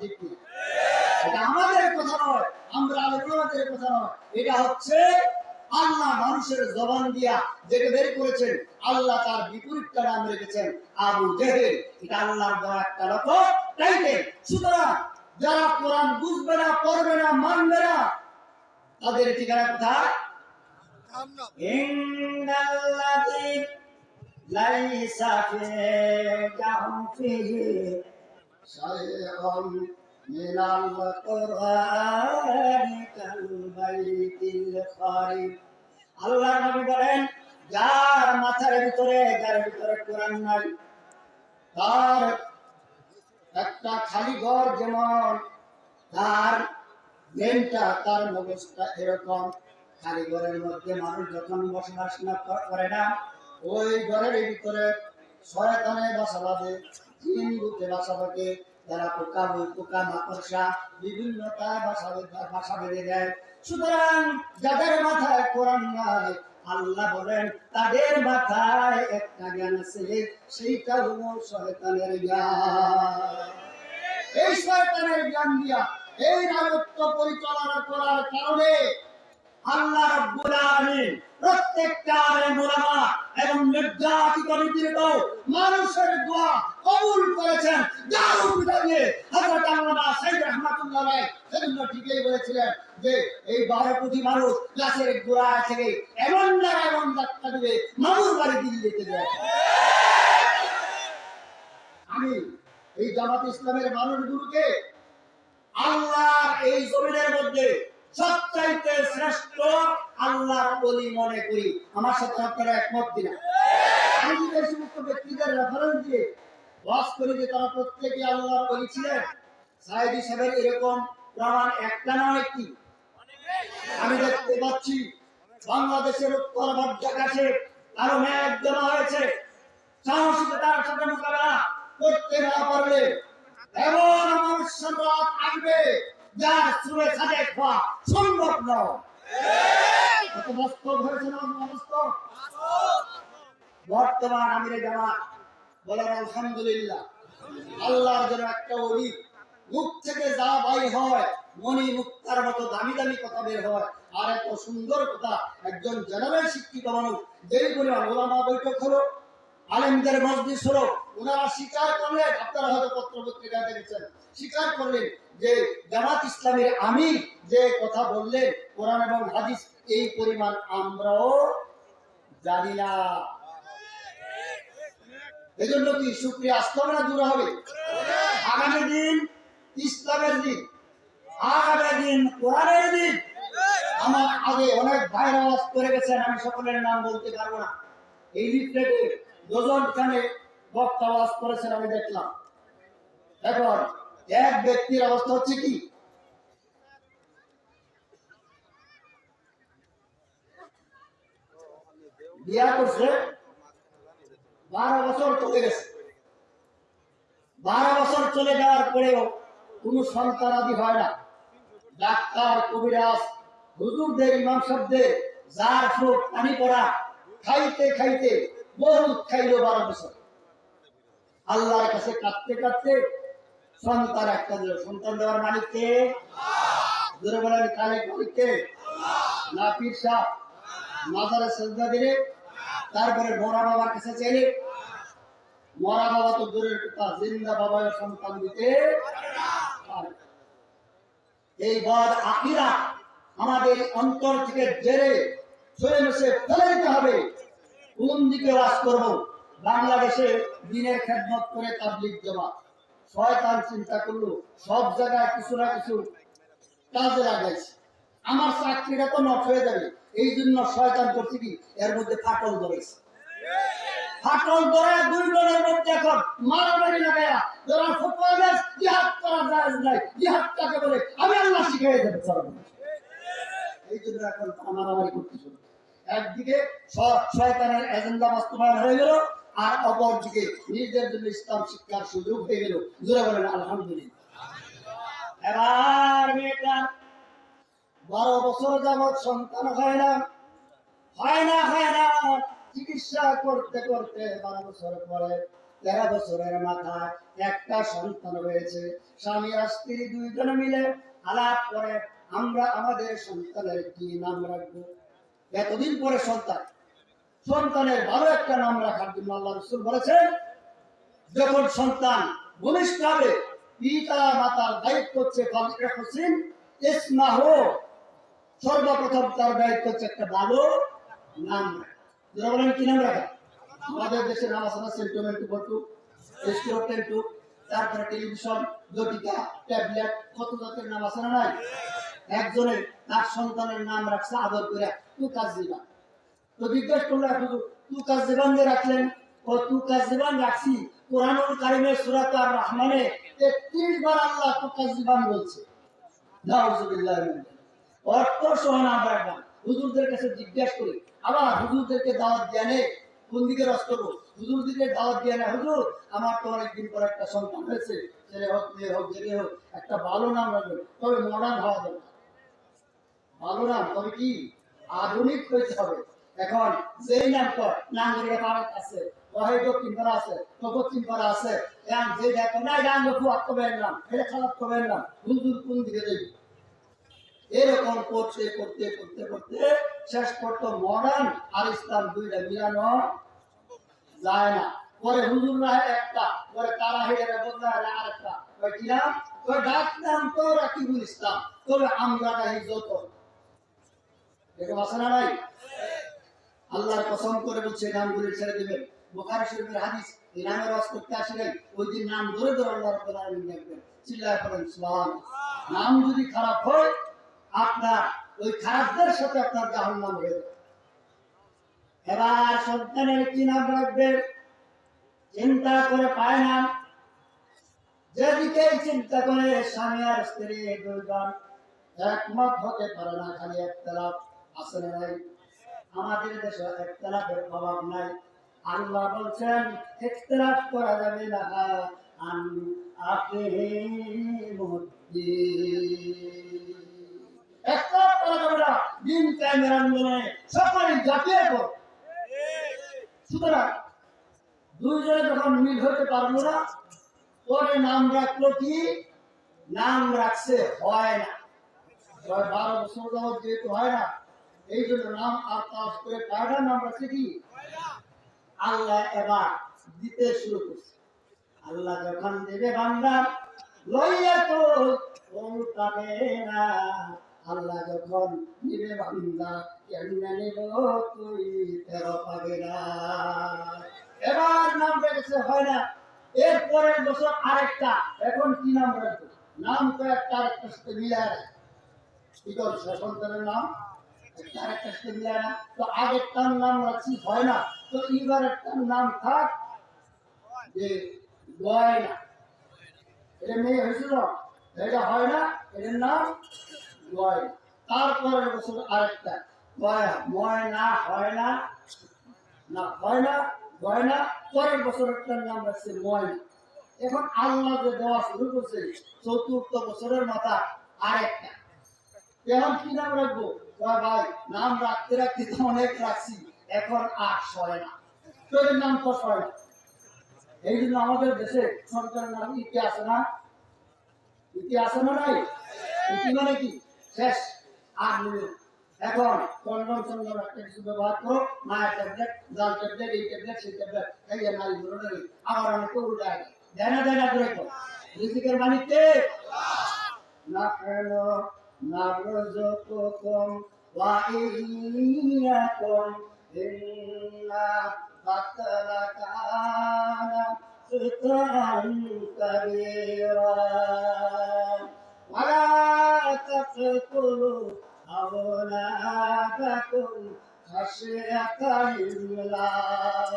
ঠিক কি? এটা আমাদের কথা নয়, আমরা আলেমদের কথা নয়, এটা হচ্ছে আল্লাহ মানুষের জবান দিয়া যেটা বের করেছেন, আল্লাহ তার বিপরীতটা নাম রেখেছেন আবু জেহেল। এটা আল্লাহর দেওয়া একটা রকম টাইটেল। সুতরাং যারা কোরআন বুঝবে না, পড়বে না, মানবে না, তাদের ঠিকানা কোথায়? ইন্নাল্লাযী লাইসা ফিহি শাইউন মিনাল কুরআনি কাল বাইতিল খারিব। আল্লাহর নবী বলেন, যার মাথার ভিতরে কোরআন নাই, তার একটা খালি ঘর যেমন, তার ব্রেনটা, তার মগজটা এরকম। খালি ঘরের মধ্যে মানুষ যখন বসবাস না করে না, ওই ঘরের ভিতরে শয়তানে বাসা বাঁধে, জিন ভূতে বাসা বাঁধে, যারা পোকা মাকড়সা বিভিন্ন বাসা বেঁধে দেয়। সুতরাং যাদের মাথায় কোরআন নাই, আল্লাহ বলেন তাদের মাথায় একটা জ্ঞান আছে, সেইটা হলো শয়তানের জ্ঞান। এই শয়তানের জ্ঞান দিয়া এই রাজত্ব পরিচালনা করার কারণে আল্লাহ রাব্বুল আলামিন প্রত্যেকটা আলেম ওলামা এবং নির্যাতিত নিপীড়িত মানুষের দোয়া কবুল করেছেন। যার উপরে হযরত আল্লামা সাইয়্যিদ রাহমাতুল্লাহ আলাইহি সেজন্য ঠিকই বলেছিলেন যে এই 12 কোটি মানুষ গাছের গোড়ায় থেকে এমন ধাক্কা দিবে মামুর বাড়ি দিল্লিতে যায়। আমি এই জামাত ইসলামের মানুষগুলোকে আল্লাহর এই জমিনের মধ্যে সবচাইতে শ্রেষ্ঠ আল্লাহর ওলি মনে করি। আমার সাথে আপনারা একমত কিনা? আমি যদি এই সমস্ত ব্যক্তিদের রেফারেন্স দিয়ে ওয়াজ করি যে তারা প্রত্যেকে আল্লাহর ওলি ছিলেন, সাইদি সাহেবের এরকম প্রমাণ একটা না একটি। আমি দেখতে পাচ্ছি বাংলাদেশের উত্তর বাড্ডাকাশে আরো মেঘ জমা হয়েছে। সাহসিকতার সাথে মোকাবেলা করতে না পারলে এমন মানুষের রাত আসবে যার সুরে সাজে খাওয়া সম্ভব নয়। কত বাস্তব হয়েছে না বাস্তব? বর্তমান আমিরে জামাত বলেন আলহামদুলিল্লাহ, আল্লাহর জন্য একটা ওলি মুখ থেকে যা বাই হয়, মনি মুক্তার মতো দামি দামি কথা বের হয়। আর এত সুন্দর কথা একজন জেনারেল শিক্ষিত মানুষ, যেই বলে ওলামা বৈঠক হলো, আলেমদের মজলিস হলো, ওনারা স্বীকার করলেন, আপনারা হয়তো পত্র পত্রিকায় দেখেছেন, স্বীকার করলেন যে জামাত ইসলামের আমির যে কথা বললেন কোরআন এবং হাদিস এই পরিমাণ আমরাও জানি না। এজন্য কি শুকরিয়া আসতে না দূর হবে? আগামী দিন ইসলামের দিন, আগামী দিন কোরআনের দিন। আমার আগে অনেক ভাইরা ওয়াজ করে গেছেন, আমি সকলের নাম বলতে পারবো না। এই লিফলেটে ডজন খানে বক্তা ওয়াজ করেছেন, আমি দেখলাম। এখন এক ব্যক্তির অবস্থা হচ্ছে কি, বিয়া করছে, 12 বছর চলে গেছে। 12 বছর চলে যাওয়ার পরেও কোন সন্তান আদি হয় না। ডাক্তার, কবিরাজ, হুজুরদের, ইমাম সাহেবদের যার চোখ পানি পড়া, খাইতে খাইতে বহুত খাইল 12 বছর। আল্লাহর কাছে কাঁদতে কাঁদতে সন্তান একটা দিল। সন্তান দেওয়ার মালিককে জোরে বলেন, কালেক মালিককে না পীর সাহেব মাজারে সেজদা দিলে, তারপরে মরা বাবার কাছে চাইলে, মরা বাবা তো দূরের কথা, জিন্দা বাবাও সন্তান দিতে পারে। এই বদ আকিরা আমাদের অন্তর থেকে জেরে সরে মেশে ফেলে দিতে হবে। কোন দিকে ওয়াজ করব? বাংলাদেশে দিনের খেদমত করে তাবলীগ জামাত, শয়তান চিন্তা করলো সব জায়গায় কিছু না কিছু কাজে লাগাইছে, আমার চাকরিটা তো নষ্ট হয়ে যাবে, এই জন্য শয়তান করছে কি এর মধ্যে ফাটল ধরেছে। ফাটল ধরে দুই দলের মধ্যে এখন মারামারি লাগায়া যারা ফতোয়া দেয় জিহাদ করা জায়েজ নাই, জিহাদ কাকে বলে আমি আল্লাহ শিখিয়ে দেব সর্বদা। এই জন্য এখন মারামারি করতে শুরু। একদিকে শয়তানের এজেন্ডা বাস্তবায়ন হয়ে গেল, আর অপরদিকে নিজেদের জন্য ইসলাম শিক্ষার সুযোগ হয়ে গেল। জোরে বলেন আলহামদুলিল্লাহ। এবার মেয়েটা 12 বছর যাবৎ সন্তান হয় না। চিকিৎসা করতে করতে 12 বছর পরে 13 বছরের মাথায় একটা সন্তান হয়েছে। স্বামী আর স্ত্রী দুইজনে মিলে আলাপ করে আমরা আমাদের সন্তানের কি নাম রাখবো। এতদিন পরে সন্তানের ভালো একটা নাম রাখার জন্য আল্লাহ রাসূল বলেছেন, যখন সন্তান ভূমিষ্ঠ হবে পিতা মাতার দায়িত্ব হচ্ছে হোসেন ইসমাহ, সর্বপ্রথম তার দায়িত্ব হচ্ছে একটা ভালো নাম রাখা। যারা বলেন কি নাম রাখা? আমাদের দেশে নাম আছে না, সেন্টিমেন্ট বটু, রেস্টুরেন্ট, তারপরে টেলিভিশন, জটিকা, ট্যাবলেট, কত জাতের নাম আছে না নাই? একজনের তার সন্তানের নাম রাখছে আদর করে তুকাজ জীবন। তো জিজ্ঞেস করলো তুকাজ জীবন দিয়ে রাখলেন, ও তুকাজ জীবন রাখছি কোরআনুল কারীমের সূরা আর রহমানে 33 বার আল্লাহ তুকাজ জীবন বলছে। নাউজুবিল্লাহ। অর্থ সহ নাম রাখবেন। হুজুরদের কাছে জিজ্ঞেস করি, আবার হুজুরদেরকে দাওয়াত দিয়ে নেই, কোন দিকে রস করবো? হুজুরদেরকে দাওয়াত দিয়ে নেই, হুজুর আমার তো অনেকদিন পর একটা সন্তান হয়েছে, ছেলে হোক মেয়ে হোক যেতে হোক, একটা ভালো নাম রাখবেন, তবে মডার্ন হওয়া দরকার। ভালো নাম, তবে কি আধুনিক হইতে হবে। এখন যেই নাম কর নাঙ্গরের পাড়া আছে, ওই দক্ষিণ পাড়া আছে, পশ্চিম পাড়া আছে, এখন যে দেখো না গান গপু আটকবেন না, এটা খারাপ করবেন না, হুজুর কোন দিকে যাই। এরকম করতে করতে করতে করতে শেষ পর্যন্ত মডার্ন আর ইসলাম দুইটা মিলানো যায় না। পরে হুজুররা একটা, পরে তারা হেডের বদলায় আরেকটা, ওই কি নাম? ওই ডাক নাম তো রাকিবুল ইসলাম, তবে আমরা নাই যত। এরকম আছে না নাই? আল্লাহর কসম করে বলছে নামগুলি ছেড়ে দিবেন। বুখারী শরীফের হাদিস, এই নামের রস করতে আসে নাই, ওই দিন নাম ধরে ধরে আল্লাহ রাব্বুল আলামিন দেখবেন। চিল্লায় পড়েন সুবহানাল্লাহ। নাম যদি খারাপ হয়, আপনার ওই খারাপদের সাথে আপনার জাহান্নাম হয়ে যাবে। এবার সন্তানের কি নাম রাখবে চিন্তা করে পায় না। যেদিকে চিন্তা করে স্বামী আর স্ত্রী দুইজন একমত হতে পারে না, খালি একতলাপ আছে না নাই? আমাদের দেশে একতলাপের অভাব নাই। আল্লাহ বলছেন ইখতিলাফ করা যাবে না, আন আকিমুদ্দিন। একতলাপ করা যাবে না, দিন কায়েমের আন্দোলনে সকলে ঝাঁপিয়ে পড়ো। সুতরাং দুইজনে যখন মিল হতে পারলো না, পরে নাম রাখলো কি? নাম রাখছে হয় না। 12 বছর যাবত যেহেতু হয় না, এই জন্য নাম আর তাস করে পায়না, নাম রাখছে কি? আল্লাহ এবার দিতে শুরু করছে। আল্লাহ যখন দেবে বান্দা লইয়া তো উল্টাবে না। আল্লাহ যখন দিবে বান্দা কেমনে নিব তুই তেরো পাবে না। এবার নাম রেখেছে হয় না, এর পরের বছর আরেকটা, এখন কি নাম রাখবো? নাম তো একটা আরেকটার সাথে মিলায় না। কি করছে সন্তানের নাম একটা আরেকটার সাথে মিলায় না, তো আগেরটার নাম রাখছি হয় না, তো এবার একটা নাম থাক যে গয়না। এটা মেয়ে হয়েছিল, এটা হয় না, এটার নাম গয়না। তারপরের বছর আরেকটা গয়া, ময়না হয় না, না হয় না গয়না, পরের বছর একটা নাম রাখছে ময়না। এখন আল্লাহ যে দেওয়া শুরু করছে, চতুর্থ বছরের মাথা আরেকটা, এখন কি নাম রাখবো? ভাই নাম রাখতে রাখতে তো অনেক রাখছি, এখন আর সয় না, তোর নাম তো সয় না। এই জন্য আমাদের দেশে সন্তানের নাম ইতি আছে না? ইতি আছে না নাই? ইতি মানে কি? শেষ, আর নেই। এখন কন্ডম সন্ডম একটা কিছু ব্যবহার করো, মায়ের ট্যাবলেট, জাল ট্যাবলেট, এই ট্যাবলেট, সেই ট্যাবলেট, এই নারী ধরো নেই, আবার অনেক উল্টায় দেয় না করে তো। রিজিকের মালিক কে? না খেলো নারযুকুকুম ওয়া ইয়্যাকুম ইন্না বাতলা কানা খিতান কাবীরা ওয়ালা তাকতুলু আওলাদাকুম খাশিয়াতা ইমলাক।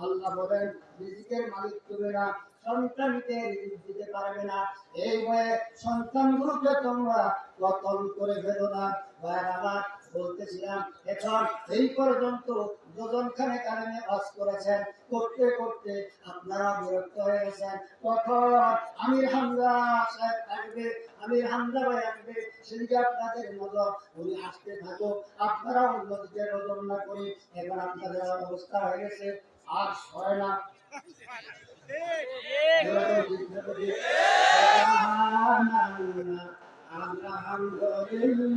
আল্লাহ বলেন রিজিকের মালিক তুমি না, সন্তানকে রিজিক দিতে পারবে না, এই ভয়ে সন্তানগুলোকে তোমরা কতল করে ফেলো না। আবার বলতেছিলাম, এখন এই পর্যন্ত দুজনখানে কারণে ওয়াজ করেছেন, করতে করতে আপনারা বিরক্ত হয়ে গেছেন। কখন আমির হামজা সাহেব আসবে, আমির হামজা ভাই আসবে, সেদিকে আপনাদের নজর, উনি আসতে থাকো, আপনারা অন্যদিকে নজর না করি। এখন আপনাদের অবস্থা হয়ে গেছে আর হয় না। আল্লাহ